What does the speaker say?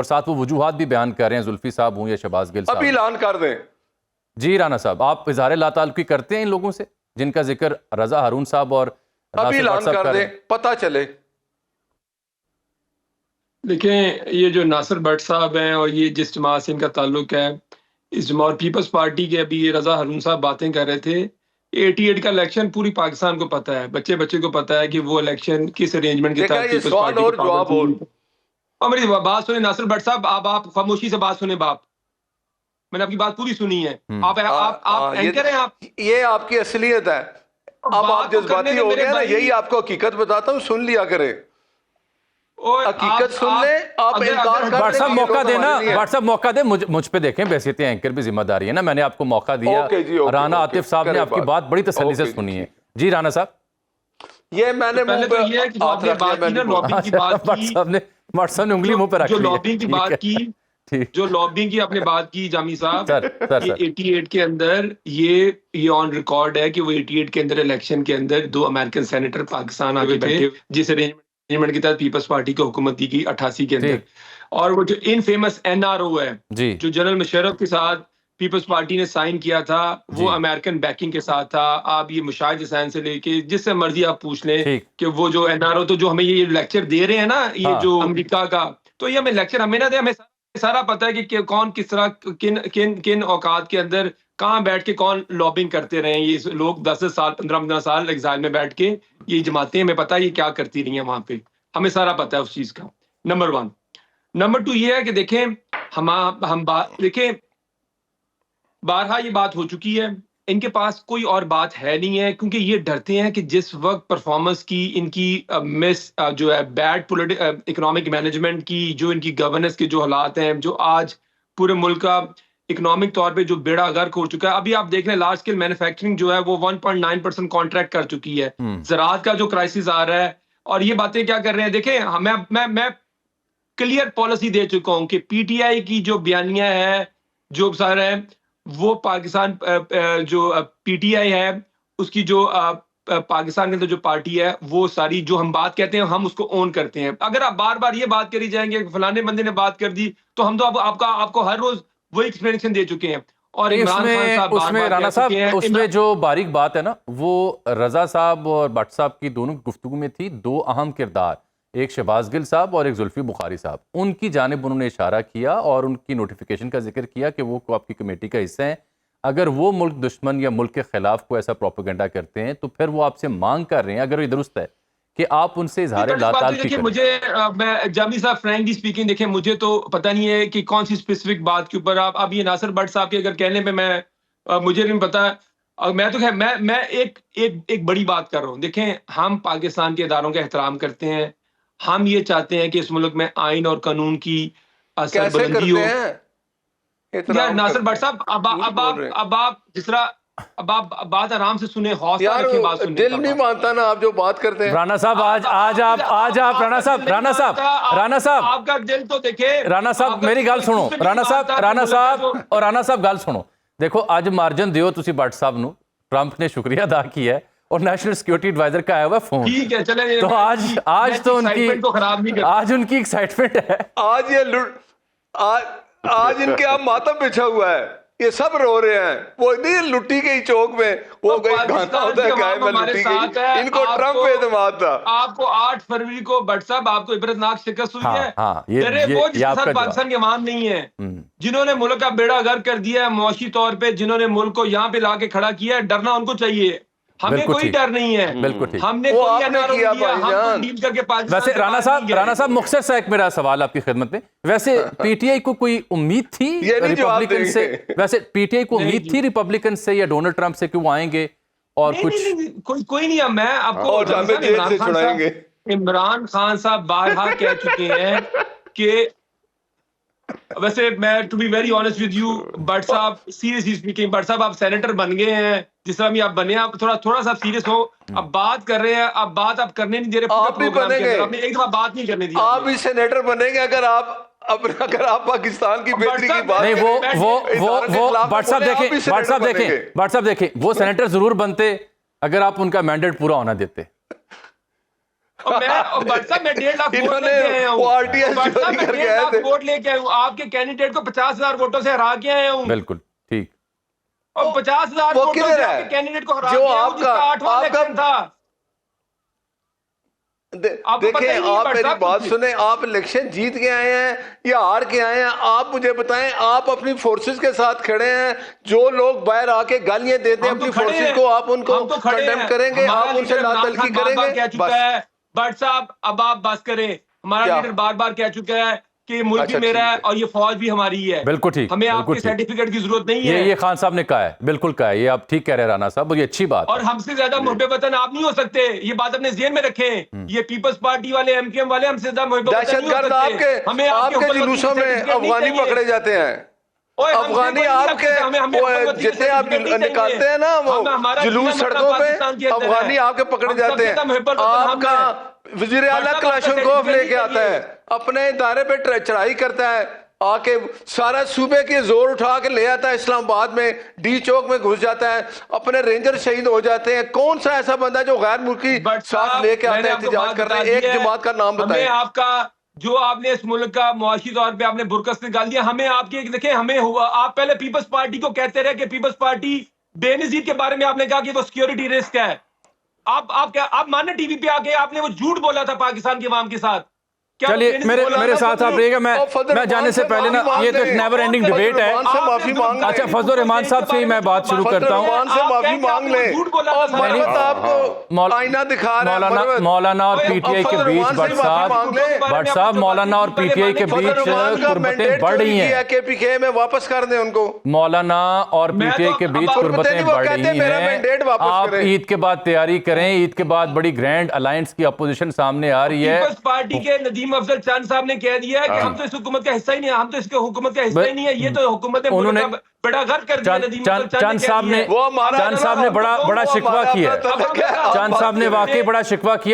اور ساتھ وہ وجوہات بھی بیان کر رہے ہیں زلفی صاحب ہوں یا شہباز گل صاحب. ابھی اعلان کر دیں. جی رانا صاحب, آپ اظہار لا تعلقی کرتے ہیں ان لوگوں سے جن کا ذکر رضا ہارون صاحب اور ابھی اعلان کر دیں, پتہ چلے. دیکھیں یہ جو ناصر بٹ صاحب ہیں اور یہ جس جماعت سے ان کا تعلق ہے, اس جماعت پیپلز پارٹی کے, ابھی یہ رضا ہارون صاحب باتیں کر رہے تھے. 88 کا الیکشن پوری پاکستان کو پتہ ہے, بچے کو پتہ ہے کہ وہ الیکشن کس ارینجمنٹ کے تحت پیپلز پارٹی اور جواب ہو. اور میری بات سنیں ناصر بٹ صاحب, آپ خاموشی سے بات سنیں باپ, میں نے آپ کی بات پوری سنی ہے. آپ اینکر ہیں, آپ یہ آپ کی اصلیت ہے. اب آپ جذباتی ہو گئے نا, یہی آپ کو حقیقت بتاتا ہوں, سن لیا کریں, حقیقت سن لیں. آپ انکار بٹ صاحب موقع دینا, بٹ صاحب موقع دیں مجھ پہ, دیکھیں بحیثیت اینکر بھی ذمہ داری ہے نا, میں نے آپ کو موقع دیا. رانا عاطف صاحب نے آپ کی بات بڑی تسلی سے سنی ہے. جی رانا صاحب, یہ میں نے پہلے تو یہ ہے کہ آپ نے بات کی نا لابنگ کی بات کی, بٹ صاحب نے انگلی منہ پہ رکھ جو لی, لابنگ کی بات کی, جو لابنگ کی آپ نے بات کی جامی صاحب, یہ 88 کے اندر یہ آن ریکارڈ ہے کہ وہ 88 کے اندر الیکشن کے اندر 2 امریکن سینیٹر پاکستان آ کے بیٹھے, جس ارینجمنٹ کے تحت پیپلز پارٹی کو حکومت دی گئی 88 کے اندر. اور وہ جو ان فیمس NRO ہے جو جنرل مشرف کے ساتھ پیپلز پارٹی نے سائن کیا تھا, وہ امریکن بیکنگ کے ساتھ تھا. آپ یہ مشاہد حسین سے لے کے جس سے مرضی آپ پوچھ لیں کہ وہ جو NRO, تو جو ہمیں یہ لیکچر دے رہے ہیں نا, یہ جو امریکہ کا, تو یہ ہمیں لیکچر ہمیں نہ دے, ہمیں سارا پتہ ہے کہ کون کس طرح کن اوقات کے اندر کہاں بیٹھ کے کون لابنگ کرتے رہے ہیں. یہ لوگ 10 سال 15 سال ایگزائل میں بیٹھ کے یہ جماعتیں, ہمیں پتہ ہے یہ کیا کرتی رہی ہیں وہاں پہ, ہمیں سارا پتہ ہے اس چیز کا. نمبر 1. نمبر 2 یہ ہے کہ دیکھیں ہم دیکھیں بارہا یہ بات ہو چکی ہے, ان کے پاس کوئی اور بات ہے نہیں ہے, کیونکہ یہ ڈرتے ہیں کہ جس وقت پرفارمنس کی ان کی مس جو ہے بیڈ اکنامک مینجمنٹ کی, جو ان کی گورننس کے جو حالات ہیں, جو آج پورے ملک کا اکنامک طور پہ جو بیڑا غرق ہو چکا ہے. ابھی آپ دیکھ لیں لارج اسکیل مینوفیکچرنگ جو ہے وہ 1.9% کانٹریکٹ کر چکی ہے. زراعت کا جو کرائسس آ رہا ہے, اور یہ باتیں کیا کر رہے ہیں, دیکھیں میں کلیئر پالیسی دے چکا ہوں کہ PTI کی جو بیانیہ ہے جو سارا ہے, وہ پاکستان جو PTI ہے اس کی جو پاکستان کے اندر جو پارٹی ہے, وہ ساری جو ہم بات کہتے ہیں ہم اس کو اون کرتے ہیں. اگر آپ بار بار یہ بات کری جائیں گے کہ فلانے بندے نے بات کر دی, تو ہم تو آپ کو ہر روز وہی ایکسپلینیشن دے چکے ہیں. اور عمران خان صاحب اس میں رانا صاحب اس میں جو باریک بات ہے نا, وہ رضا صاحب اور بٹ صاحب کی دونوں گفتگو میں تھی 2 اہم کردار, ایک شہباز گل صاحب اور ایک زلفی بخاری صاحب. ان کی جانب انہوں نے اشارہ کیا اور ان کی نوٹیفیکیشن کا ذکر کیا کہ وہ آپ کی کمیٹی کا حصہ ہیں. اگر وہ ملک دشمن یا ملک کے خلاف کو ایسا پروپیگنڈا کرتے ہیں تو پھر وہ آپ سے مانگ کر رہے ہیں, اگر یہ درست ہے, کہ آپ ان سے اظہار لا تعلقی کریں. مجھے میں جامی صاحب فرینکلی اسپیکنگ, دیکھیں مجھے تو پتہ نہیں ہے کہ کون سی اسپیسیفک بات کے اوپر آپ اب یہ ناصر بٹ صاحب کے اگر کہنے پہ میں مجھے نہیں پتا. میں تو میں ایک بڑی بات کر رہا ہوں. دیکھیں ہم پاکستان کے اداروں کا احترام کرتے ہیں, ہم یہ چاہتے ہیں کہ اس ملک میں آئین اور قانون کی سربلندی ہو. یار ناصر بٹ صاحب اب آپ جس طرح اب آپ بات آرام سے سنیں, حوصلہ رکھیں بات سننے کا. دل نہیں مانتا نا آپ جو بات کرتے ہیں. رانا صاحب آج آپ رانا صاحب آپ کا دل تو دیکھیں. رانا صاحب میری گل سنو, رانا صاحب گل سنو. دیکھو اج مارجن دیو تسی بٹ صاحب نو, ٹرمپ نے شکریہ ادا کیا ہے اور نیشنل سیکورٹی ایڈوائزر کا آیا ہوا فون. ٹھیک ہے چلیں, تو آج تو ان کی ایکسائٹمنٹ ہے. آج ان کے آپ ماتم بچھا ہوا ہے, یہ سب رو رہے ہیں. وہ نہیں لٹی گئی چوک میں, وہ گانا ہوتا ہے گائے میں لٹی گئی, ان کو ٹرمپ پہ اعتماد تھا. آپ کو 8 فروری کو بٹ صاحب آپ کو عبرتناک شکست ہوئی ہے. وہ جس کے ساتھ پاکستان کے عوام نہیں ہے, جنہوں نے ملک کا بیڑا غرق کر دیا ہے معاشی طور پہ, جنہوں نے ملک کو یہاں پہ لا کے کھڑا کیا ہے, ڈرنا ان کو چاہیے. ہمیں کوئی ڈر نہیں ہے, ہم نے کوئی NRO کیا, ہم ڈیل کر کے پاکستان. ویسے رانا صاحب مختصر سا ایک میرا سوال آپ کی خدمت میں, ویسے PTI کو کوئی امید تھی ریپبلکن سے, ویسے PTI کو امید تھی ریپبلکن سے یا ڈونلڈ ٹرمپ سے کہ وہ آئیں گے اور کچھ کوئی نہیں. میں آپ کو عمران خان صاحب بارہا کہہ چکے ہیں کہ ویسے میں to be very honest with you Butt صاحب, سیریسلی اسپیکنگ بٹ صاحب آپ سینیٹر بن گئے ہیں, جس طرح بھی آپ بنے, آپ تھوڑا سا سیریس ہو. اب بات کر رہے ہیں, اب بات آپ کرنے نہیں دے رہے, آپ بھی بنیں گے, آپ نے ایک دفعہ بات نہیں کرنے دی. آپ بھی سینیٹر بنیں گے اگر آپ پاکستان کی بہتری کی بات نہیں. وہ بٹ صاحب دیکھیں وہ سینیٹر ضرور بنتے اگر آپ ان کا مینڈیٹ پورا ہونا دیتے. بٹ صاحب میں 1.5 لاکھ ووٹ لے کے آیا ہوں، میں 1.5 لاکھ ووٹ لے کے آیا ہوں، آپ کے کینڈیڈیٹ کو 50,000 ووٹوں سے ہرا کے آیا ہوں، بالکل ٹھیک، اور 50,000 ووٹوں سے آپ کے کینڈیڈیٹ کو ہرا کے آیا ہوں، جس کا 8واں الیکشن تھا۔ دیکھیں آپ میری بات سنیں، آپ الیکشن جیت کے آئے ہیں یا ہار کے آئے ہیں، آپ مجھے بتائیں، آپ اپنی فورسز کے ساتھ کھڑے ہیں، جو لوگ باہر آ کے گالیاں دیتے ہیں اپنی فورسز کو، آپ ان کو کنڈیم کریں گے، آپ ان سے لا تلقی کریں گے؟ بٹ صاحب اب آپ بس کریں، ہمارا لیڈر بار بار کہہ چکا ہے کہ یہ ملک بھی میرا ہے اور یہ فوج بھی ہماری ہے، بالکل ٹھیک، ہمیں آپ کے سرٹیفکیٹ کی ضرورت نہیں ہے۔ یہ خان صاحب نے کہا ہے، بالکل کہا ہے، یہ آپ ٹھیک کہہ رہے ہیں رانا صاحب، اور یہ اچھی بات ہے، اور ہم سے زیادہ محب وطن آپ نہیں ہو سکتے، یہ بات اپنے ذہن میں رکھیں، یہ پیپلز پارٹی والے، ایم کیو ایم والے ہم سے زیادہ محب وطن نہیں ہو سکتے۔ ہمیں آپ کے جلوسوں میں افغانی پکڑے جاتے ہیں، افغانی آپ کے جتنے آپ نکالتے ہیں نا وہ جلوس سڑکوں پہ، افغانی آپ کے پکڑے جاتے ہیں، آپ کا وزیر اعلیٰ کلاشنکوف لے کے آتا ہے، اپنے ادارے پہ چڑھائی کرتا ہے، آ کے سارا صوبے کے زور اٹھا کے لے آتا ہے اسلام آباد میں، ڈی چوک میں گھس جاتا ہے، اپنے رینجر شہید ہو جاتے ہیں۔ کون سا ایسا بندہ جو غیر ملکی ساتھ لے کے آتا ہے احتجاج کر رہا ہے؟ ایک جماعت کا نام بتائیں۔ ہمیں آپ کا جو آپ نے اس ملک کا معاشی طور پہ آپ نے برکس نکال دیا، ہمیں آپ کی دیکھیں، ہمیں ہوا، آپ پہلے پیپلز پارٹی کو کہتے رہے کہ پیپلز پارٹی، بے نظیر کے بارے میں آپ نے کہا کہ وہ سیکیورٹی رسک ہے، آپ مانے ٹی وی پہ آ کے آپ نے وہ جھوٹ بولا تھا پاکستان کے عوام کے ساتھ۔ چلیے میرے ساتھ آپ رہیے گا، میں جانے سے پہلے نا، یہ تو ایک نیور اینڈنگ ڈیبیٹ ہے۔ اچھا فضل الرحمان صاحب سے ہی میں بات شروع کرتا ہوں۔ مولانا اور پی ٹی آئی کے بیچ بٹ صاحب مولانا اور پی ٹی آئی کے بیچ قربتیں بڑھ رہی ہیں، کے پی کے میں واپس کر دیں ان کو۔ مولانا اور پی ٹی آئی کے بیچ قربتیں بڑھ رہی ہیں، آپ عید کے بعد تیاری کریں، عید کے بعد بڑی گرینڈ الائنس کی اپوزیشن سامنے آ رہی ہے۔ پیپلز پارٹی کے ندیم افضل چاند صاحب نے کہہ دیا ہے کہ ہم تو اس حکومت کا حصہ ہی نہیں ہے، ہم تو اس کے حکومت کا حصہ ہی نہیں ہے، یہ تو حکومت نے بڑا غلط کر دیا۔ ندیم چاند صاحب نے بڑا شکوہ کیا، چاند صاحب نے واقعی بڑا شکوہ کیا۔